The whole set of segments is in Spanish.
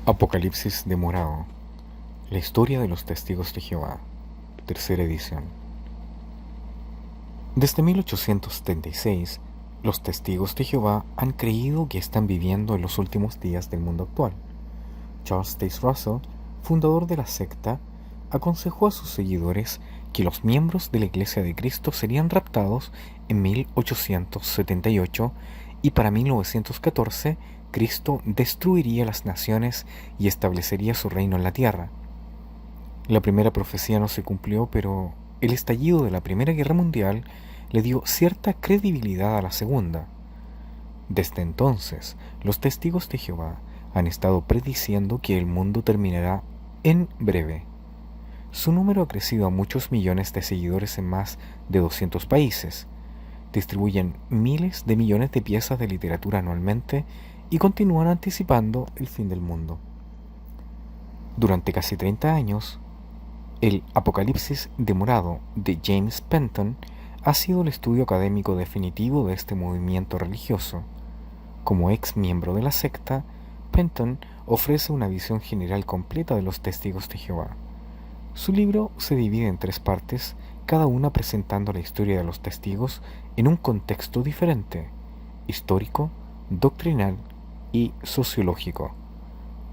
Apocalipsis de Morado. La historia de los testigos de Jehová. Tercera edición. Desde 1876, los testigos de Jehová han creído que están viviendo en los últimos días del mundo actual. Charles Taze Russell, fundador de la secta, aconsejó a sus seguidores que los miembros de la Iglesia de Cristo serían raptados en 1878 y para 1914 Cristo destruiría las naciones y establecería su reino en la tierra. La primera profecía no se cumplió, pero el estallido de la Primera Guerra Mundial le dio cierta credibilidad a la segunda. Desde entonces, los testigos de Jehová han estado prediciendo que el mundo terminará en breve. Su número ha crecido a muchos millones de seguidores en más de 200 países. Distribuyen miles de millones de piezas de literatura anualmente y continúan anticipando el fin del mundo. Durante casi 30 años, el Apocalipsis de Morado de James Penton ha sido el estudio académico definitivo de este movimiento religioso. Como ex miembro de la secta, Penton ofrece una visión general completa de los testigos de Jehová. Su libro se divide en 3 partes, cada una presentando la historia de los testigos en un contexto diferente: histórico, doctrinal y sociológico.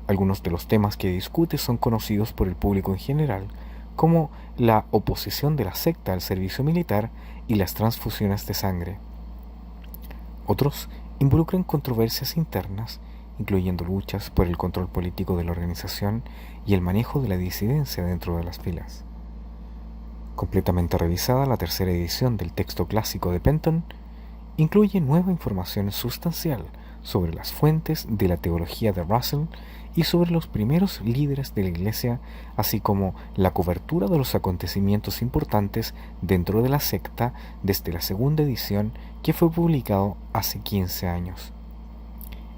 Algunos de los temas que discute son conocidos por el público en general, como la oposición de la secta al servicio militar y las transfusiones de sangre. Otros involucran controversias internas, incluyendo luchas por el control político de la organización y el manejo de la disidencia dentro de las filas. Completamente revisada, la tercera edición del texto clásico de Penton incluye nueva información sustancial sobre las fuentes de la teología de Russell y sobre los primeros líderes de la Iglesia, así como la cobertura de los acontecimientos importantes dentro de la secta desde la segunda edición, que fue publicado hace 15 años.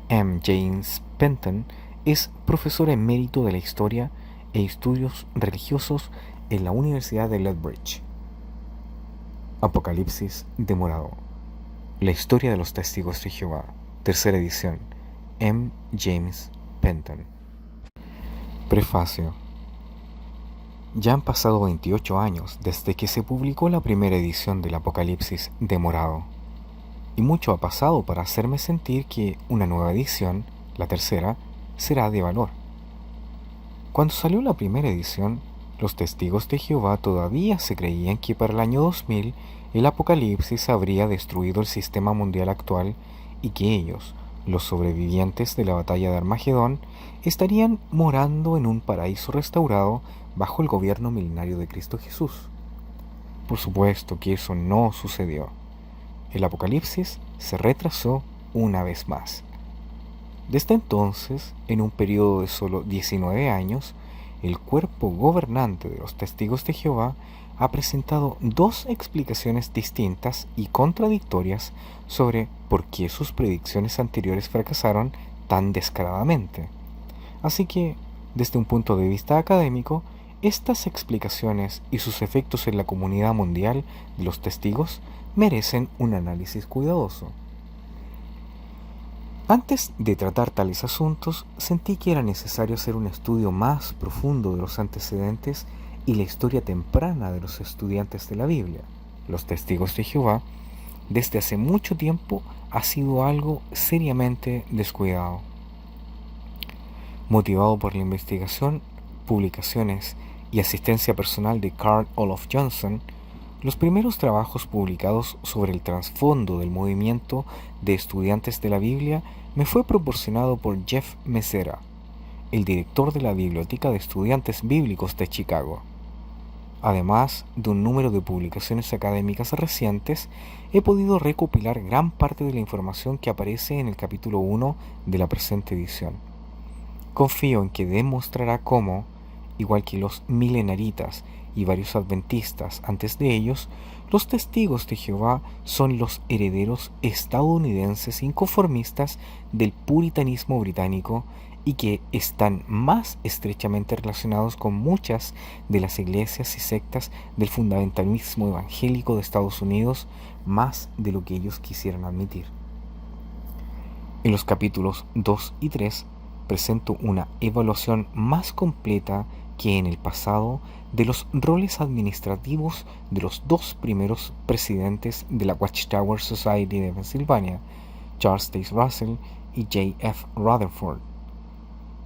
M. James Penton es profesor emérito de la historia e estudios religiosos en la Universidad de Lethbridge. Apocalipsis de Morado. La historia de los testigos de Jehová. Tercera edición. M. James Penton. Prefacio. Ya han pasado 28 años desde que se publicó la primera edición del Apocalipsis de Morado, y mucho ha pasado para hacerme sentir que una nueva edición, la tercera, será de valor. Cuando salió la primera edición, los testigos de Jehová todavía se creían que para el año 2000 el Apocalipsis habría destruido el sistema mundial actual y que ellos, los sobrevivientes de la batalla de Armagedón, estarían morando en un paraíso restaurado bajo el gobierno milenario de Cristo Jesús. Por supuesto que eso no sucedió. El Apocalipsis se retrasó una vez más. Desde entonces, en un periodo de solo 19 años, el cuerpo gobernante de los testigos de Jehová ha presentado 2 explicaciones distintas y contradictorias sobre por qué sus predicciones anteriores fracasaron tan descaradamente. Así que, desde un punto de vista académico, estas explicaciones y sus efectos en la comunidad mundial de los testigos merecen un análisis cuidadoso. Antes de tratar tales asuntos, sentí que era necesario hacer un estudio más profundo de los antecedentes y la historia temprana de los estudiantes de la Biblia. Los testigos de Jehová, desde hace mucho tiempo, ha sido algo seriamente descuidado. Motivado por la investigación, publicaciones y asistencia personal de Carl Olof Johnson, los primeros trabajos publicados sobre el trasfondo del movimiento de estudiantes de la Biblia me fue proporcionado por Jeff Mesera, el director de la Biblioteca de Estudiantes Bíblicos de Chicago. Además de un número de publicaciones académicas recientes, he podido recopilar gran parte de la información que aparece en el capítulo 1 de la presente edición. Confío en que demostrará cómo, igual que los milenaritas y varios adventistas antes de ellos, los testigos de Jehová son los herederos estadounidenses inconformistas del puritanismo británico y que están más estrechamente relacionados con muchas de las iglesias y sectas del fundamentalismo evangélico de Estados Unidos, más de lo que ellos quisieran admitir. En los capítulos 2 y 3 presento una evaluación más completa que en el pasado de los roles administrativos de los dos primeros presidentes de la Watchtower Society de Pensilvania, Charles Taze Russell y J. F. Rutherford.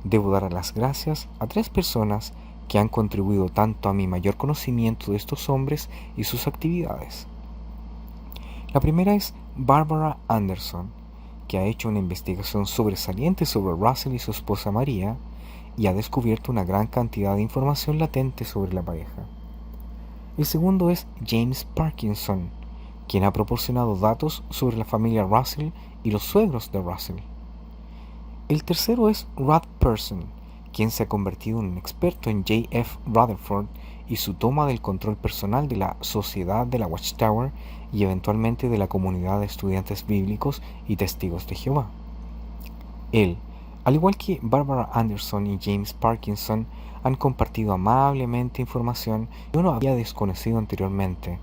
Debo dar las gracias a tres personas que han contribuido tanto a mi mayor conocimiento de estos hombres y sus actividades. La primera es Barbara Anderson, que ha hecho una investigación sobresaliente sobre Russell y su esposa María y ha descubierto una gran cantidad de información latente sobre la pareja. El segundo es James Parkinson, quien ha proporcionado datos sobre la familia Russell y los suegros de Russell. El tercero es Rod Person, quien se ha convertido en un experto en J. F. Rutherford y su toma del control personal de la sociedad de la Watchtower y eventualmente de la comunidad de estudiantes bíblicos y testigos de Jehová. Él, al igual que Barbara Anderson y James Parkinson, han compartido amablemente información que yo no había desconocido anteriormente.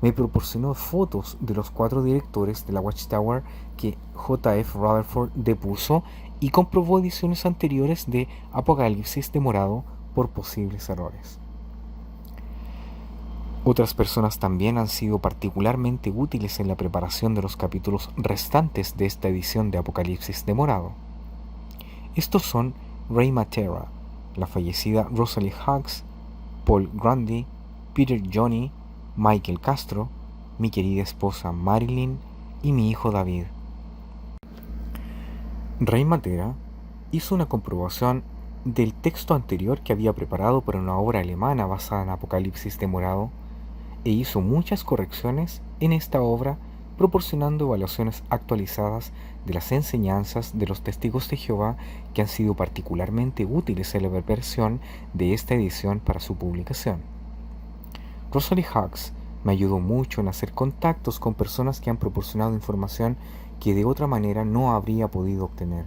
Me proporcionó fotos de los 4 directores de la Watchtower que J. F. Rutherford depuso y comprobó ediciones anteriores de Apocalipsis demorado por posibles errores. Otras personas también han sido particularmente útiles en la preparación de los capítulos restantes de esta edición de Apocalipsis demorado. Estos son Ray Matera, la fallecida Rosalie Hughes, Paul Grundy, Peter Johnny, Michael Castro, mi querida esposa Marilyn y mi hijo David. Ray Matera hizo una comprobación del texto anterior que había preparado para una obra alemana basada en Apocalipsis demorado e hizo muchas correcciones en esta obra, proporcionando evaluaciones actualizadas de las enseñanzas de los testigos de Jehová que han sido particularmente útiles en la versión de esta edición para su publicación. Rosalie Hughes me ayudó mucho en hacer contactos con personas que han proporcionado información que de otra manera no habría podido obtener.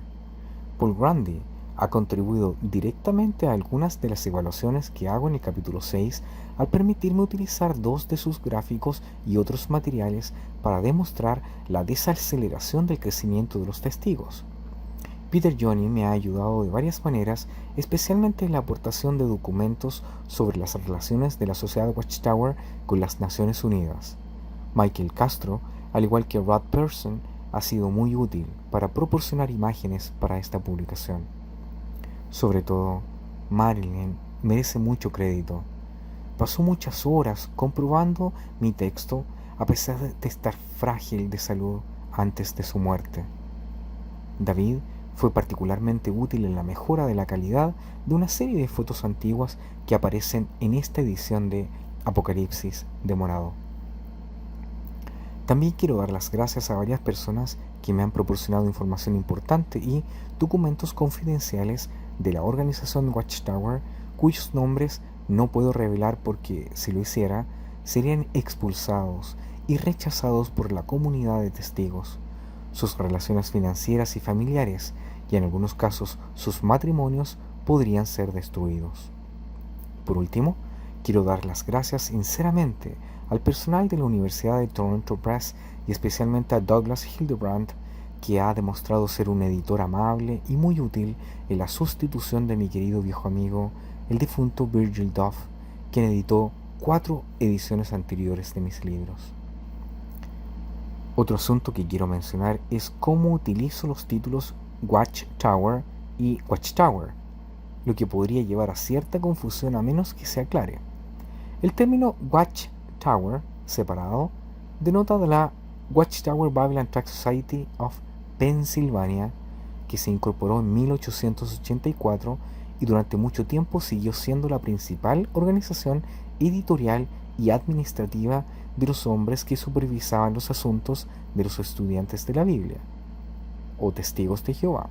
Paul Grundy ha contribuido directamente a algunas de las evaluaciones que hago en el capítulo 6 al permitirme utilizar 2 de sus gráficos y otros materiales para demostrar la desaceleración del crecimiento de los testigos. Peter Johnny me ha ayudado de varias maneras, especialmente en la aportación de documentos sobre las relaciones de la Sociedad Watchtower con las Naciones Unidas. Michael Castro, al igual que Rod Person, ha sido muy útil para proporcionar imágenes para esta publicación. Sobre todo, Marilyn merece mucho crédito. Pasó muchas horas comprobando mi texto a pesar de estar frágil de salud antes de su muerte. David fue particularmente útil en la mejora de la calidad de una serie de fotos antiguas que aparecen en esta edición de Apocalipsis demorado. También quiero dar las gracias a varias personas que me han proporcionado información importante y documentos confidenciales de la organización Watchtower, cuyos nombres no puedo revelar porque, si lo hiciera, serían expulsados y rechazados por la comunidad de testigos. Sus relaciones financieras y familiares, y en algunos casos sus matrimonios, podrían ser destruidos. Por último, quiero dar las gracias sinceramente al personal de la Universidad de Toronto Press y especialmente a Douglas Hildebrand, que ha demostrado ser un editor amable y muy útil en la sustitución de mi querido viejo amigo, el difunto Virgil Duff, quien editó 4 ediciones anteriores de mis libros. Otro asunto que quiero mencionar es cómo utilizo los títulos Watchtower y Watchtower, lo que podría llevar a cierta confusión a menos que se aclare. El término Watchtower, separado, denota de la Watchtower Bible and Tract Society of Pennsylvania, que se incorporó en 1884 y durante mucho tiempo siguió siendo la principal organización editorial y administrativa de los hombres que supervisaban los asuntos de los estudiantes de la Biblia, o testigos de Jehová.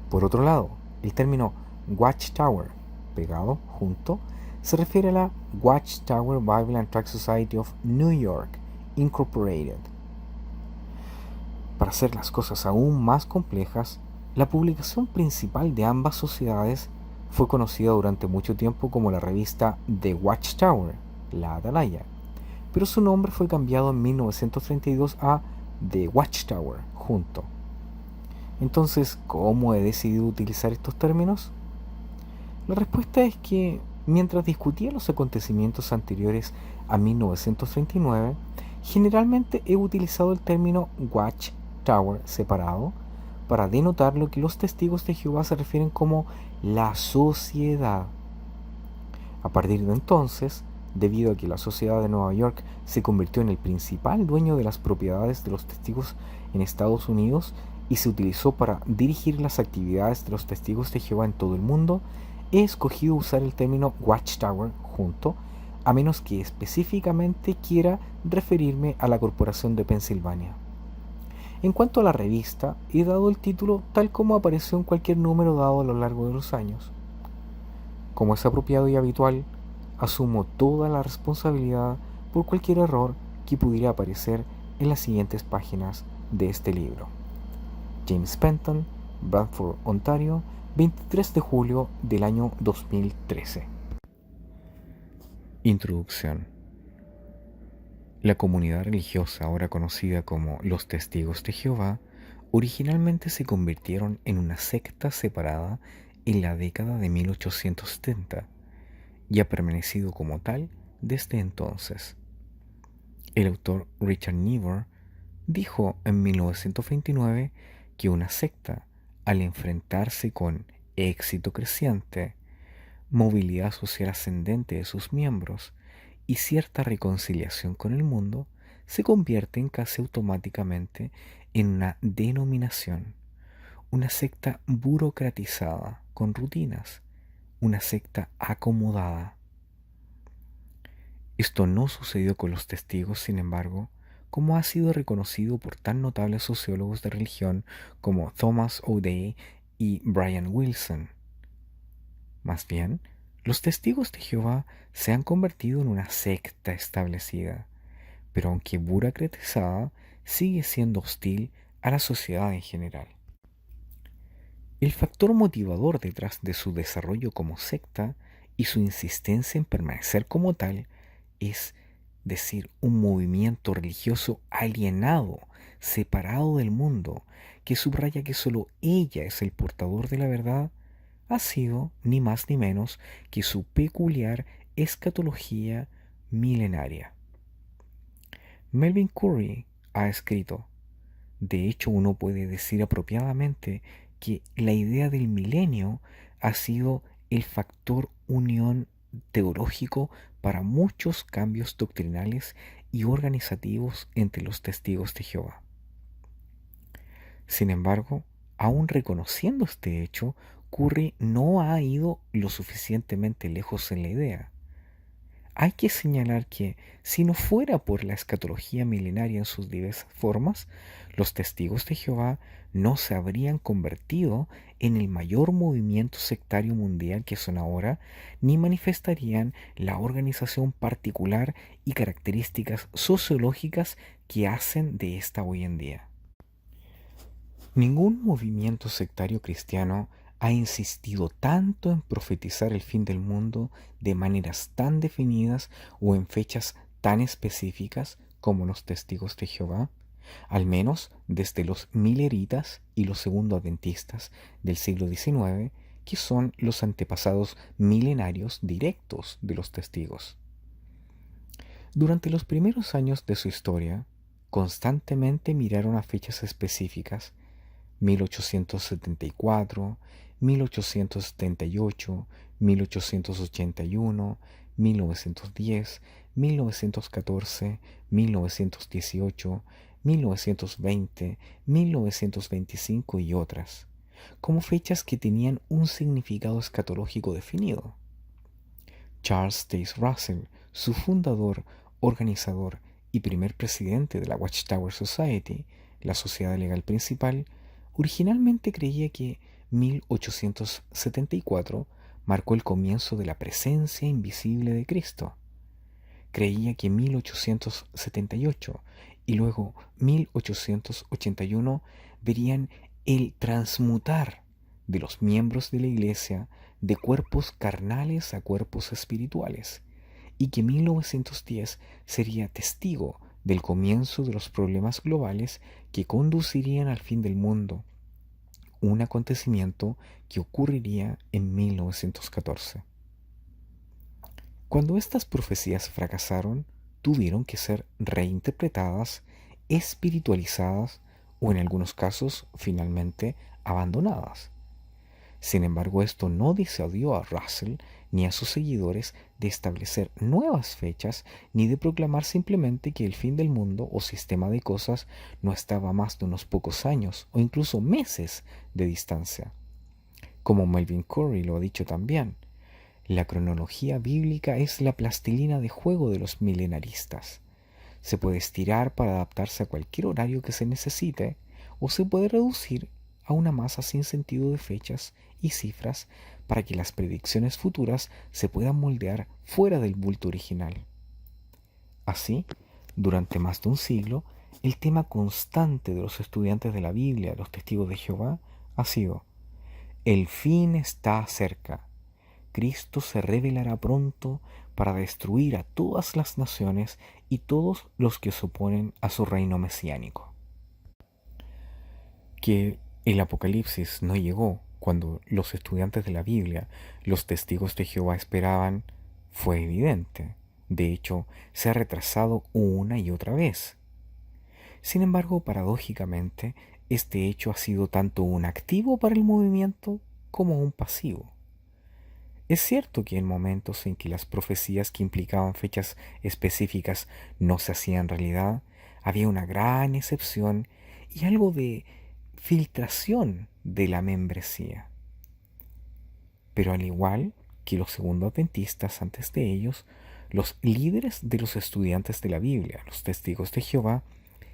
Por otro lado, el término Watchtower, pegado, junto, se refiere a la Watchtower Bible and Tract Society of New York, Incorporated. Para hacer las cosas aún más complejas, la publicación principal de ambas sociedades fue conocida durante mucho tiempo como la revista The Watchtower, la Atalaya, pero su nombre fue cambiado en 1932 a The Watchtower, junto. Entonces, ¿cómo he decidido utilizar estos términos? La respuesta es que mientras discutía los acontecimientos anteriores a 1939, generalmente he utilizado el término Watchtower separado para denotar lo que los testigos de Jehová se refieren como la sociedad. A partir de entonces, debido a que la sociedad de Nueva York se convirtió en el principal dueño de las propiedades de los testigos en Estados Unidos y se utilizó para dirigir las actividades de los testigos de Jehová en todo el mundo, he escogido usar el término Watchtower junto, a menos que específicamente quiera referirme a la Corporación de Pensilvania. En cuanto a la revista, he dado el título tal como apareció en cualquier número dado a lo largo de los años. Como es apropiado y habitual, asumo toda la responsabilidad por cualquier error que pudiera aparecer en las siguientes páginas de este libro. James Penton, Bradford, Ontario, 23 de julio del año 2013. Introducción. La comunidad religiosa, ahora conocida como los Testigos de Jehová, originalmente se convirtieron en una secta separada en la década de 1870 y ha permanecido como tal desde entonces. El autor Richard Niebuhr dijo en 1929 que una secta, al enfrentarse con éxito creciente, movilidad social ascendente de sus miembros y cierta reconciliación con el mundo, se convierten casi automáticamente en una denominación, una secta burocratizada con rutinas, una secta acomodada. Esto no sucedió con los testigos, sin embargo, como ha sido reconocido por tan notables sociólogos de religión como Thomas O'Day y Brian Wilson. Más bien, los testigos de Jehová se han convertido en una secta establecida, pero aunque burocratizada, sigue siendo hostil a la sociedad en general. El factor motivador detrás de su desarrollo como secta y su insistencia en permanecer como tal es decir, un movimiento religioso alienado, separado del mundo, que subraya que solo ella es el portador de la verdad, ha sido ni más ni menos que su peculiar escatología milenaria. Melvin Curry ha escrito: de hecho, uno puede decir apropiadamente que la idea del milenio ha sido el factor unión teológico para muchos cambios doctrinales y organizativos entre los testigos de Jehová. Sin embargo, aun reconociendo este hecho, Curry no ha ido lo suficientemente lejos en la idea. Hay que señalar que, si no fuera por la escatología milenaria en sus diversas formas, los testigos de Jehová no se habrían convertido en el mayor movimiento sectario mundial que son ahora, ni manifestarían la organización particular y características sociológicas que hacen de esta hoy en día. Ningún movimiento sectario cristiano ha insistido tanto en profetizar el fin del mundo de maneras tan definidas o en fechas tan específicas como los testigos de Jehová, al menos desde los mileritas y los segundo-adventistas del siglo XIX, que son los antepasados milenarios directos de los testigos. Durante los primeros años de su historia, constantemente miraron a fechas específicas: 1874, 1878, 1881, 1910, 1914, 1918, 1920, 1925 y otras, como fechas que tenían un significado escatológico definido. Charles Taze Russell, su fundador, organizador y primer presidente de la Watchtower Society, la sociedad legal principal, originalmente creía que 1874 marcó el comienzo de la presencia invisible de Cristo. Creía que 1878 y luego 1881 verían el transmutar de los miembros de la Iglesia de cuerpos carnales a cuerpos espirituales, y que 1910 sería testigo del comienzo de los problemas globales que conducirían al fin del mundo, un acontecimiento que ocurriría en 1914. Cuando estas profecías fracasaron, tuvieron que ser reinterpretadas, espiritualizadas o en algunos casos finalmente abandonadas. Sin embargo, esto no disuadió a Russell ni a sus seguidores de establecer nuevas fechas ni de proclamar simplemente que el fin del mundo o sistema de cosas no estaba a más de unos pocos años o incluso meses de distancia. Como Melvin Curry lo ha dicho también, la cronología bíblica es la plastilina de juego de los milenaristas. Se puede estirar para adaptarse a cualquier horario que se necesite o se puede reducir a una masa sin sentido de fechas y cifras para que las predicciones futuras se puedan moldear fuera del bulto original. Así, durante más de un siglo, el tema constante de los estudiantes de la Biblia, los testigos de Jehová, ha sido: el fin está cerca. Cristo se revelará pronto para destruir a todas las naciones y todos los que se oponen a su reino mesiánico. Que el Apocalipsis no llegó cuando los estudiantes de la Biblia, los testigos de Jehová esperaban, fue evidente. De hecho, se ha retrasado una y otra vez. Sin embargo, paradójicamente, este hecho ha sido tanto un activo para el movimiento como un pasivo. Es cierto que en momentos en que las profecías que implicaban fechas específicas no se hacían realidad, había una gran excepción y algo de filtración de la membresía. Pero al igual que los segundoadventistas antes de ellos, los líderes de los estudiantes de la Biblia, los testigos de Jehová,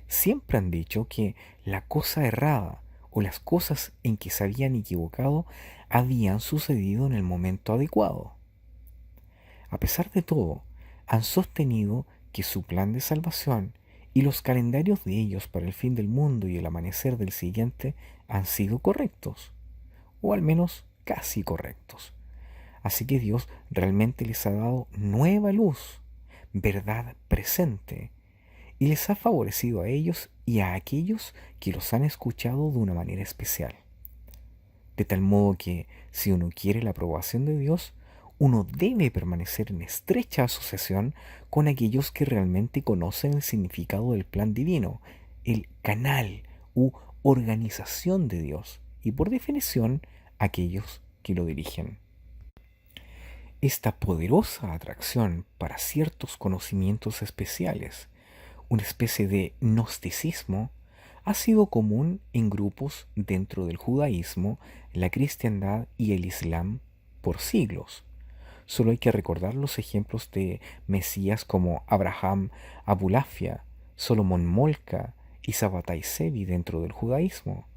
siempre han dicho que la cosa errada o las cosas en que se habían equivocado habían sucedido en el momento adecuado. A pesar de todo, han sostenido que su plan de salvación y los calendarios de ellos para el fin del mundo y el amanecer del siguiente han sido correctos, o al menos casi correctos. Así que Dios realmente les ha dado nueva luz, verdad presente, y les ha favorecido a ellos y a aquellos que los han escuchado de una manera especial. De tal modo que, si uno quiere la aprobación de Dios, uno debe permanecer en estrecha asociación con aquellos que realmente conocen el significado del plan divino, el canal u organización de Dios, y por definición, aquellos que lo dirigen. Esta poderosa atracción para ciertos conocimientos especiales, una especie de gnosticismo, ha sido común en grupos dentro del judaísmo, la cristiandad y el islam por siglos. Solo hay que recordar los ejemplos de mesías como Abraham Abulafia, Solomón Molca y Sabbatai Zevi dentro del judaísmo,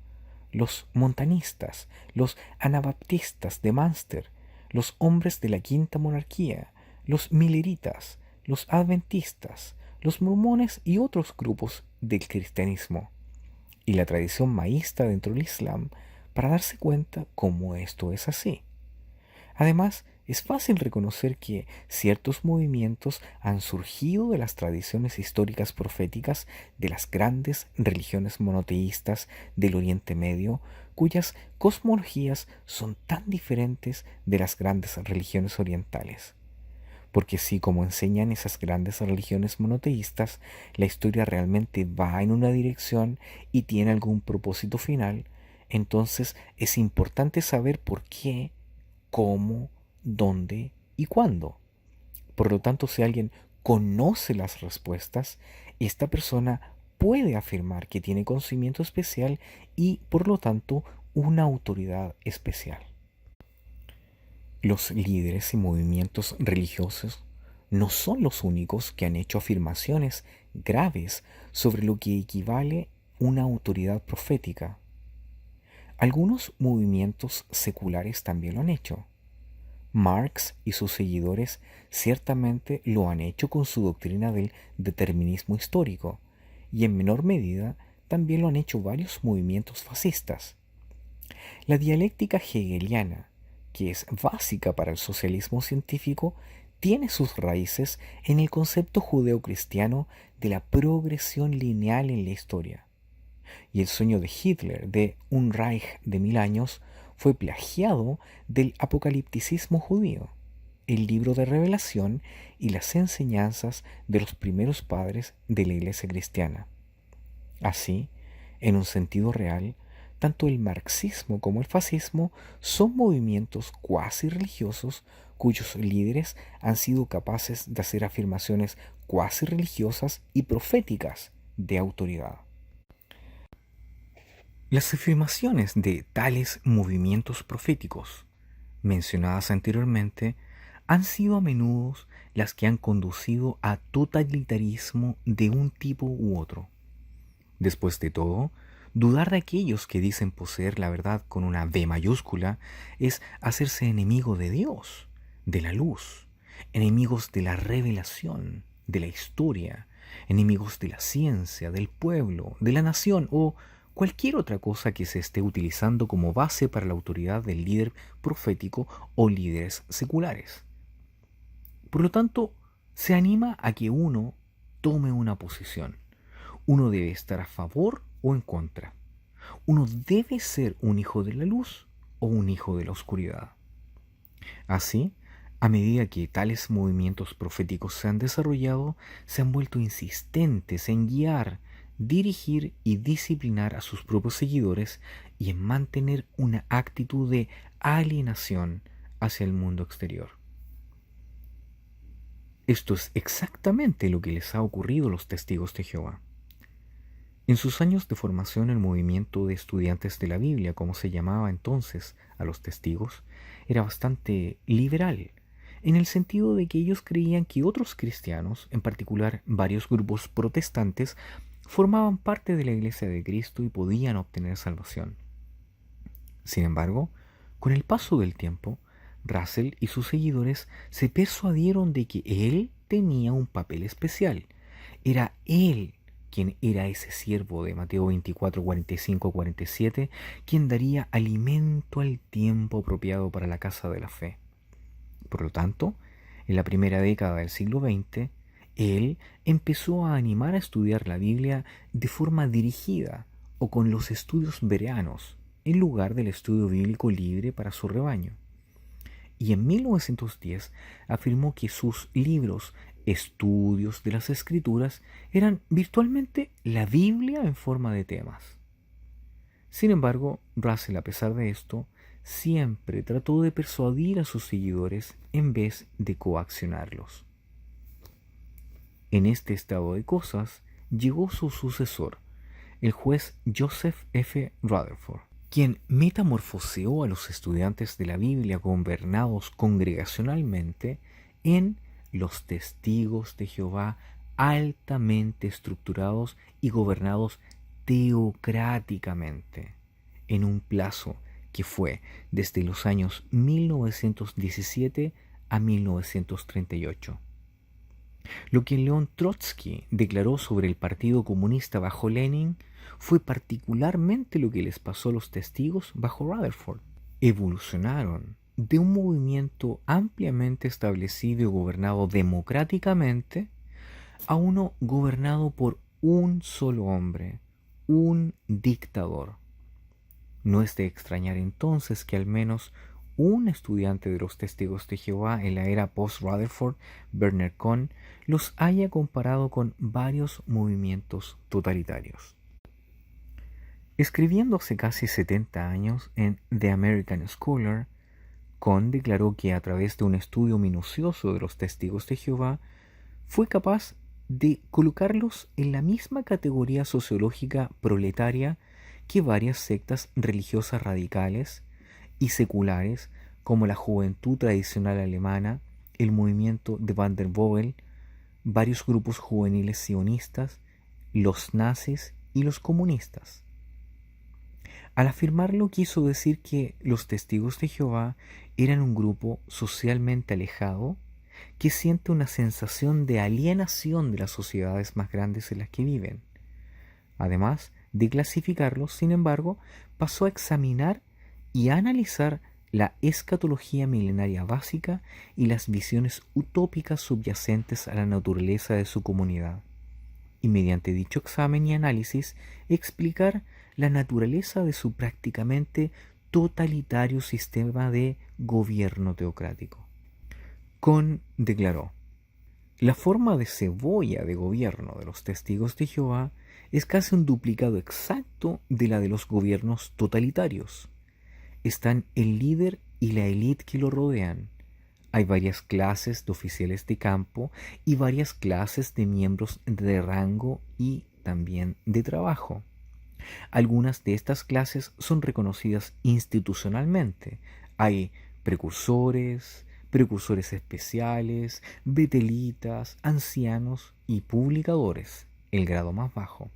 los montanistas, los anabaptistas de Mánster, los hombres de la Quinta Monarquía, los mileritas, los adventistas, los mormones y otros grupos del cristianismo, y la tradición maísta dentro del Islam para darse cuenta cómo esto es así. Además, es fácil reconocer que ciertos movimientos han surgido de las tradiciones históricas proféticas de las grandes religiones monoteístas del Oriente Medio, cuyas cosmologías son tan diferentes de las grandes religiones orientales. Porque si, como enseñan esas grandes religiones monoteístas, la historia realmente va en una dirección y tiene algún propósito final, entonces es importante saber por qué, cómo, dónde y cuándo. Por lo tanto, si alguien conoce las respuestas, esta persona puede afirmar que tiene conocimiento especial y, por lo tanto, una autoridad especial. Los líderes y movimientos religiosos no son los únicos que han hecho afirmaciones graves sobre lo que equivale una autoridad profética. Algunos movimientos seculares también lo han hecho. Marx y sus seguidores ciertamente lo han hecho con su doctrina del determinismo histórico, y en menor medida también lo han hecho varios movimientos fascistas. La dialéctica hegeliana, que es básica para el socialismo científico, tiene sus raíces en el concepto judeocristiano de la progresión lineal en la historia. y el sueño de Hitler de un Reich de 1000 años fue plagiado del apocalipticismo judío, el libro de revelación y las enseñanzas de los primeros padres de la Iglesia cristiana. Así, en un sentido real, tanto el marxismo como el fascismo son movimientos cuasi religiosos cuyos líderes han sido capaces de hacer afirmaciones cuasi religiosas y proféticas de autoridad. Las afirmaciones de tales movimientos proféticos, mencionadas anteriormente, han sido a menudo las que han conducido a totalitarismo de un tipo u otro. Después de todo, dudar de aquellos que dicen poseer la verdad con una V mayúscula es hacerse enemigo de Dios, de la luz, enemigos de la revelación, de la historia, enemigos de la ciencia, del pueblo, de la nación o cualquier otra cosa que se esté utilizando como base para la autoridad del líder profético o líderes seculares. Por lo tanto, se anima a que uno tome una posición. Uno debe estar a favor o en contra. Uno debe ser un hijo de la luz o un hijo de la oscuridad. Así, a medida que tales movimientos proféticos se han desarrollado, se han vuelto insistentes en guiar, dirigir y disciplinar a sus propios seguidores y en mantener una actitud de alienación hacia el mundo exterior. Esto es exactamente lo que les ha ocurrido a los testigos de Jehová. En sus años de formación, el movimiento de estudiantes de la Biblia, como se llamaba entonces a los testigos, era bastante liberal, en el sentido de que ellos creían que otros cristianos, en particular varios grupos protestantes, formaban parte de la Iglesia de Cristo y podían obtener salvación. Sin embargo, con el paso del tiempo, Russell y sus seguidores se persuadieron de que él tenía un papel especial. Era él quien era ese siervo de Mateo 24, 45, 47, quien daría alimento al tiempo apropiado para la casa de la fe. Por lo tanto, en la primera década del siglo XX, él empezó a animar a estudiar la Biblia de forma dirigida o con los estudios bereanos, en lugar del estudio bíblico libre para su rebaño. Y en 1910 afirmó que sus libros Estudios de las Escrituras eran virtualmente la Biblia en forma de temas. Sin embargo, Russell, a pesar de esto, siempre trató de persuadir a sus seguidores en vez de coaccionarlos. En este estado de cosas llegó su sucesor, el juez Joseph F. Rutherford, quien metamorfoseó a los estudiantes de la Biblia gobernados congregacionalmente en los testigos de Jehová altamente estructurados y gobernados teocráticamente, en un plazo que fue desde los años 1917 a 1938. Lo que León Trotsky declaró sobre el Partido Comunista bajo Lenin fue particularmente lo que les pasó a los testigos bajo Rutherford. Evolucionaron de un movimiento ampliamente establecido y gobernado democráticamente a uno gobernado por un solo hombre, un dictador. No es de extrañar entonces que al menos un estudiante de los Testigos de Jehová en la era post-Rutherford, Bernard Cohn, los haya comparado con varios movimientos totalitarios. Escribiendo hace casi 70 años en The American Scholar, Cohn declaró que a través de un estudio minucioso de los Testigos de Jehová, fue capaz de colocarlos en la misma categoría sociológica proletaria que varias sectas religiosas radicales y seculares como la Juventud Tradicional Alemana, el movimiento de Van der Boel, varios grupos juveniles sionistas, los nazis y los comunistas. Al afirmarlo quiso decir que los Testigos de Jehová eran un grupo socialmente alejado que siente una sensación de alienación de las sociedades más grandes en las que viven. Además de clasificarlos, sin embargo, pasó a examinar y a analizar la escatología milenaria básica y las visiones utópicas subyacentes a la naturaleza de su comunidad. y mediante dicho examen y análisis explicar la naturaleza de su prácticamente totalitario sistema de gobierno teocrático. Kohn declaró: la forma de cebolla de gobierno de los testigos de Jehová es casi un duplicado exacto de la de los gobiernos totalitarios. Están el líder y la élite que lo rodean. Hay varias clases de oficiales de campo y varias clases de miembros de rango y también de trabajo. Algunas de estas clases son reconocidas institucionalmente. Hay precursores, precursores especiales, betelitas, ancianos y publicadores, el grado más bajo.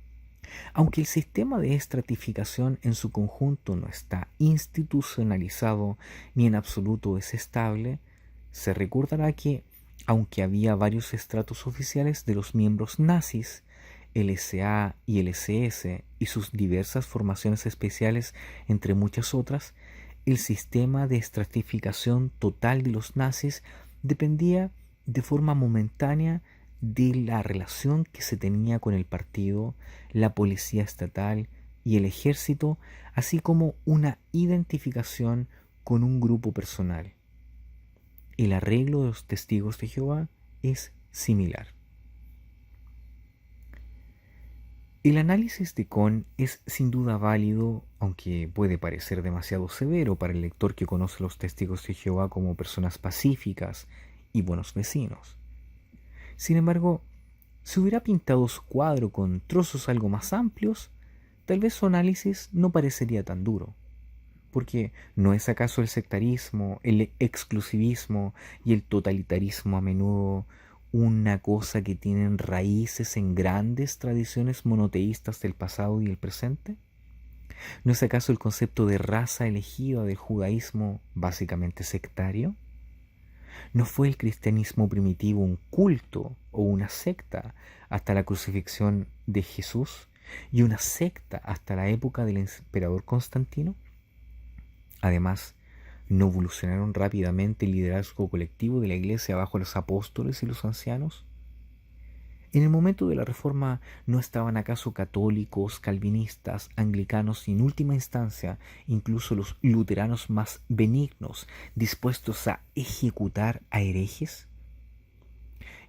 Aunque el sistema de estratificación en su conjunto no está institucionalizado ni en absoluto es estable, se recordará que, aunque había varios estratos oficiales de los miembros nazis, el SA y el SS y sus diversas formaciones especiales, entre muchas otras, el sistema de estratificación total de los nazis dependía de forma momentánea de la relación que se tenía con el partido, la policía estatal y el ejército, así como una identificación con un grupo personal. El arreglo de los testigos de Jehová es similar. El análisis de Kohn es sin duda válido, aunque puede parecer demasiado severo para el lector que conoce a los testigos de Jehová como personas pacíficas y buenos vecinos. Sin embargo, si hubiera pintado su cuadro con trozos algo más amplios, tal vez su análisis no parecería tan duro. Porque ¿no es acaso el sectarismo, el exclusivismo y el totalitarismo a menudo una cosa que tienen raíces en grandes tradiciones monoteístas del pasado y el presente? ¿No es acaso el concepto de raza elegida del judaísmo básicamente sectario? ¿No fue el cristianismo primitivo un culto o una secta hasta la crucifixión de Jesús y una secta hasta la época del emperador Constantino? Además, ¿no evolucionaron rápidamente el liderazgo colectivo de la Iglesia bajo los apóstoles y los ancianos? En el momento de la Reforma, ¿no estaban acaso católicos, calvinistas, anglicanos y en última instancia incluso los luteranos más benignos dispuestos a ejecutar a herejes?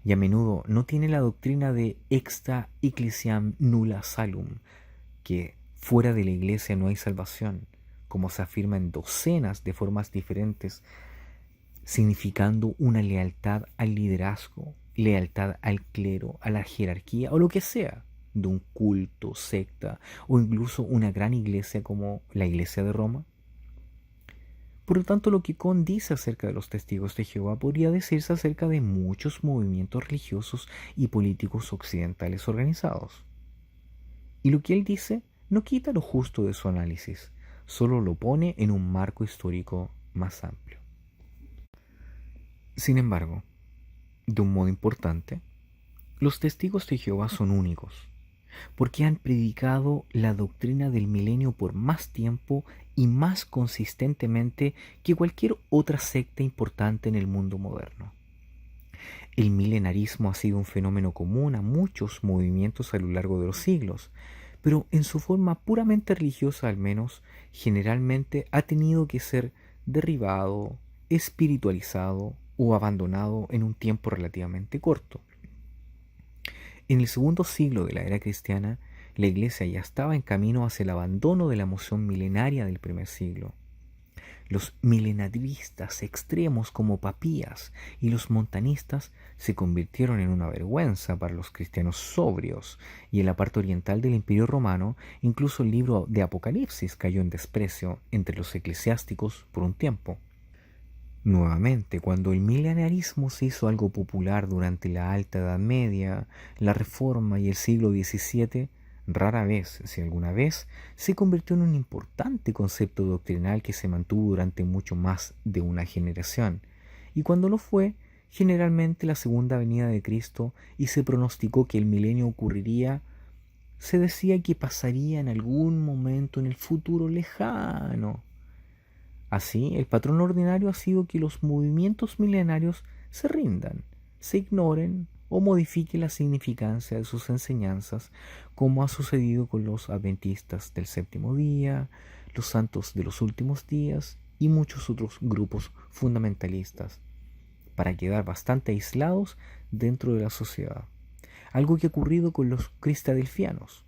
Y a menudo no tiene la doctrina de extra ecclesiam nulla salum, que fuera de la Iglesia no hay salvación, como se afirma en docenas de formas diferentes, significando una lealtad al liderazgo, lealtad al clero, a la jerarquía o lo que sea, de un culto, secta o incluso una gran iglesia como la Iglesia de Roma. Por lo tanto, lo que Kohn dice acerca de los testigos de Jehová podría decirse acerca de muchos movimientos religiosos y políticos occidentales organizados. Y lo que él dice no quita lo justo de su análisis, solo lo pone en un marco histórico más amplio. Sin embargo, de un modo importante, los testigos de Jehová son únicos, porque han predicado la doctrina del milenio por más tiempo y más consistentemente que cualquier otra secta importante en el mundo moderno. El milenarismo ha sido un fenómeno común a muchos movimientos a lo largo de los siglos, pero en su forma puramente religiosa al menos, generalmente ha tenido que ser derribado, espiritualizado o abandonado en un tiempo relativamente corto. En el segundo siglo de la era cristiana, la Iglesia ya estaba en camino hacia el abandono de la moción milenaria del primer siglo. Los milenaristas extremos como Papías y los montanistas se convirtieron en una vergüenza para los cristianos sobrios, y en la parte oriental del Imperio Romano incluso el libro de Apocalipsis cayó en desprecio entre los eclesiásticos por un tiempo. Nuevamente, cuando el milenarismo se hizo algo popular durante la Alta Edad Media, la Reforma y el siglo XVII, rara vez, si alguna vez, se convirtió en un importante concepto doctrinal que se mantuvo durante mucho más de una generación. Y cuando lo fue, generalmente la segunda venida de Cristo y se pronosticó que el milenio ocurriría, se decía que pasaría en algún momento en el futuro lejano. Así, el patrón ordinario ha sido que los movimientos milenarios se rindan, se ignoren o modifique la significancia de sus enseñanzas, como ha sucedido con los adventistas del séptimo día, los santos de los últimos días y muchos otros grupos fundamentalistas, para quedar bastante aislados dentro de la sociedad. Algo que ha ocurrido con los cristadelfianos.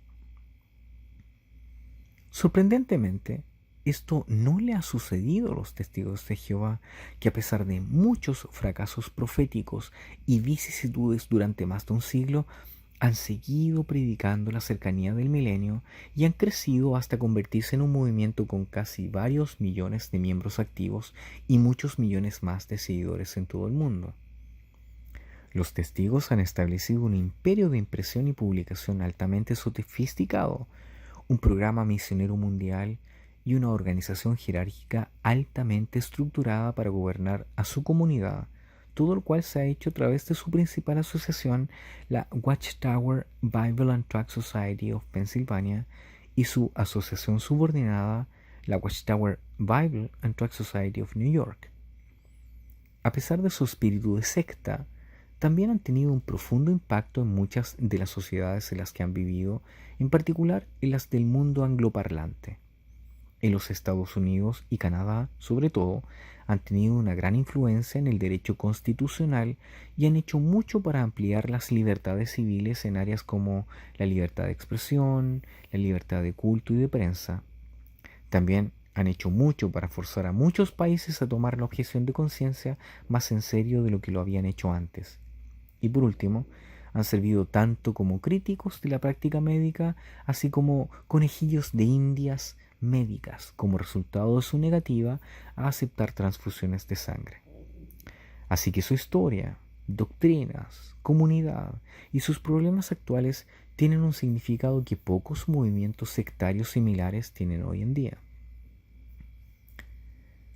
Sorprendentemente, esto no le ha sucedido a los testigos de Jehová, que a pesar de muchos fracasos proféticos y vicisitudes durante más de un siglo, han seguido predicando la cercanía del milenio y han crecido hasta convertirse en un movimiento con casi varios millones de miembros activos y muchos millones más de seguidores en todo el mundo. Los testigos han establecido un imperio de impresión y publicación altamente sofisticado, un programa misionero mundial y una organización jerárquica altamente estructurada para gobernar a su comunidad, todo lo cual se ha hecho a través de su principal asociación, la Watchtower Bible and Tract Society of Pennsylvania, y su asociación subordinada, la Watchtower Bible and Tract Society of New York. A pesar de su espíritu de secta, también han tenido un profundo impacto en muchas de las sociedades en las que han vivido, en particular en las del mundo angloparlante. En los Estados Unidos y Canadá, sobre todo, han tenido una gran influencia en el derecho constitucional y han hecho mucho para ampliar las libertades civiles en áreas como la libertad de expresión, la libertad de culto y de prensa. También han hecho mucho para forzar a muchos países a tomar la objeción de conciencia más en serio de lo que lo habían hecho antes. Y por último, han servido tanto como críticos de la práctica médica, así como conejillos de indias médicas como resultado de su negativa a aceptar transfusiones de sangre. Así que su historia, doctrinas, comunidad y sus problemas actuales tienen un significado que pocos movimientos sectarios similares tienen hoy en día.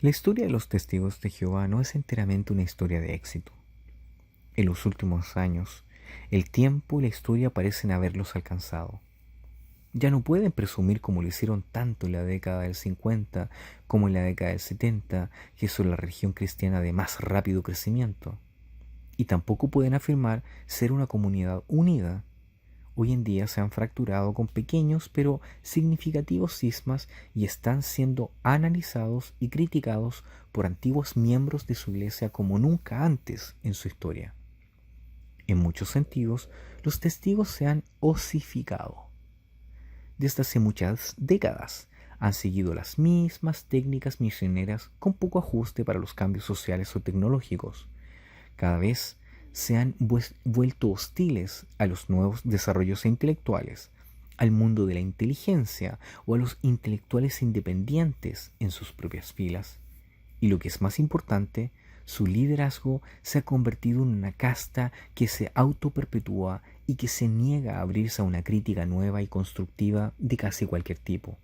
La historia de los testigos de Jehová no es enteramente una historia de éxito. En los últimos años, el tiempo y la historia parecen haberlos alcanzado. Ya no pueden presumir como lo hicieron tanto en la década del 50 como en la década del 70, que son la religión cristiana de más rápido crecimiento. Y tampoco pueden afirmar ser una comunidad unida. Hoy en día se han fracturado con pequeños pero significativos cismas y están siendo analizados y criticados por antiguos miembros de su iglesia como nunca antes en su historia. En muchos sentidos, los testigos se han osificado. Desde hace muchas décadas han seguido las mismas técnicas misioneras con poco ajuste para los cambios sociales o tecnológicos. Cada vez se han vuelto hostiles a los nuevos desarrollos intelectuales, al mundo de la inteligencia o a los intelectuales independientes en sus propias filas. Y lo que es más importante, su liderazgo se ha convertido en una casta que se autoperpetúa y que se niega a abrirse a una crítica nueva y constructiva de casi cualquier tipo.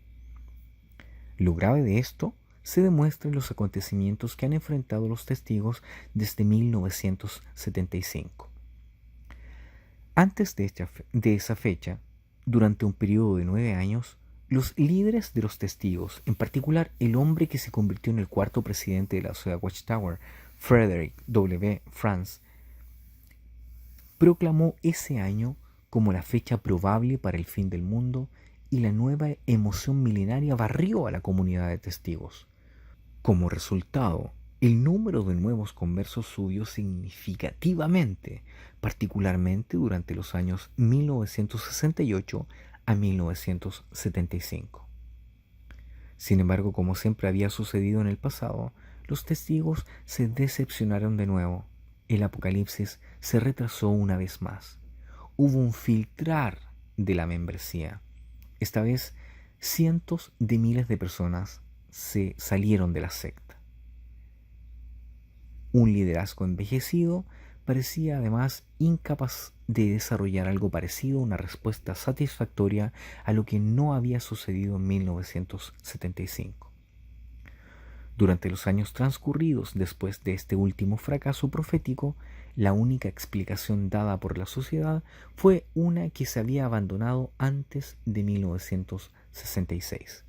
Lo grave de esto se demuestra en los acontecimientos que han enfrentado los testigos desde 1975. Antes de esa fecha, durante un periodo de 9 años, los líderes de los testigos, en particular el hombre que se convirtió en el cuarto presidente de la sociedad Watchtower, Frederick W. Franz, proclamó ese año como la fecha probable para el fin del mundo y la nueva emoción milenaria barrió a la comunidad de testigos. Como resultado, el número de nuevos conversos subió significativamente, particularmente durante los años 1968 a 1975. Sin embargo, como siempre había sucedido en el pasado, los testigos se decepcionaron de nuevo. El apocalipsis se retrasó una vez más. Hubo un filtrar de la membresía. Esta vez, cientos de miles de personas se salieron de la secta. Un liderazgo envejecido parecía además incapaz de desarrollar algo parecido a una respuesta satisfactoria a lo que no había sucedido en 1975. Durante los años transcurridos después de este último fracaso profético, la única explicación dada por la sociedad fue una que se había abandonado antes de 1966.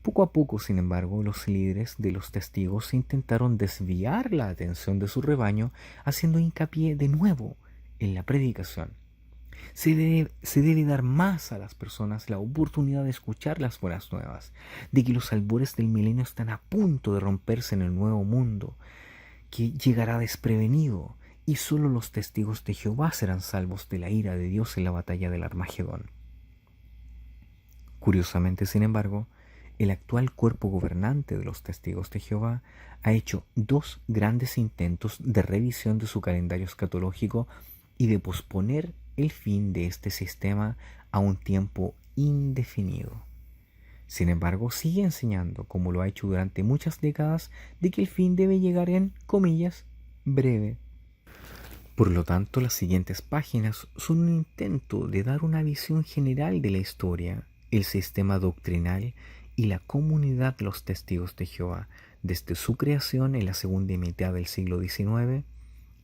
Poco a poco, sin embargo, los líderes de los testigos intentaron desviar la atención de su rebaño, haciendo hincapié de nuevo en la predicación. Se debe dar más a las personas la oportunidad de escuchar las buenas nuevas, de que los albores del milenio están a punto de romperse en el nuevo mundo, que llegará desprevenido, y solo los testigos de Jehová serán salvos de la ira de Dios en la batalla del Armagedón. Curiosamente, sin embargo, el actual cuerpo gobernante de los testigos de Jehová ha hecho dos grandes intentos de revisión de su calendario escatológico y de posponer el fin de este sistema a un tiempo indefinido. Sin embargo, sigue enseñando, como lo ha hecho durante muchas décadas, de que el fin debe llegar en, comillas, breve. Por lo tanto, las siguientes páginas son un intento de dar una visión general de la historia, el sistema doctrinal y la comunidad de los testigos de Jehová desde su creación en la segunda mitad del siglo XIX,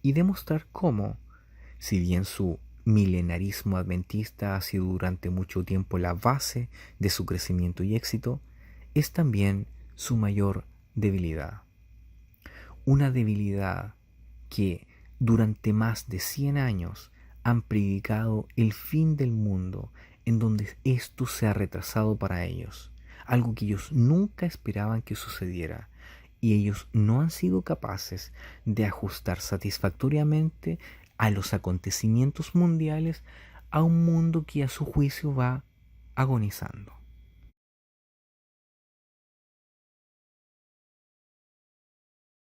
y demostrar cómo, si bien su milenarismo adventista ha sido durante mucho tiempo la base de su crecimiento y éxito, es también su mayor debilidad. Una debilidad que durante más de 100 años han predicado el fin del mundo, en donde esto se ha retrasado para ellos, algo que ellos nunca esperaban que sucediera, y ellos no han sido capaces de ajustar satisfactoriamente a los acontecimientos mundiales a un mundo que a su juicio va agonizando.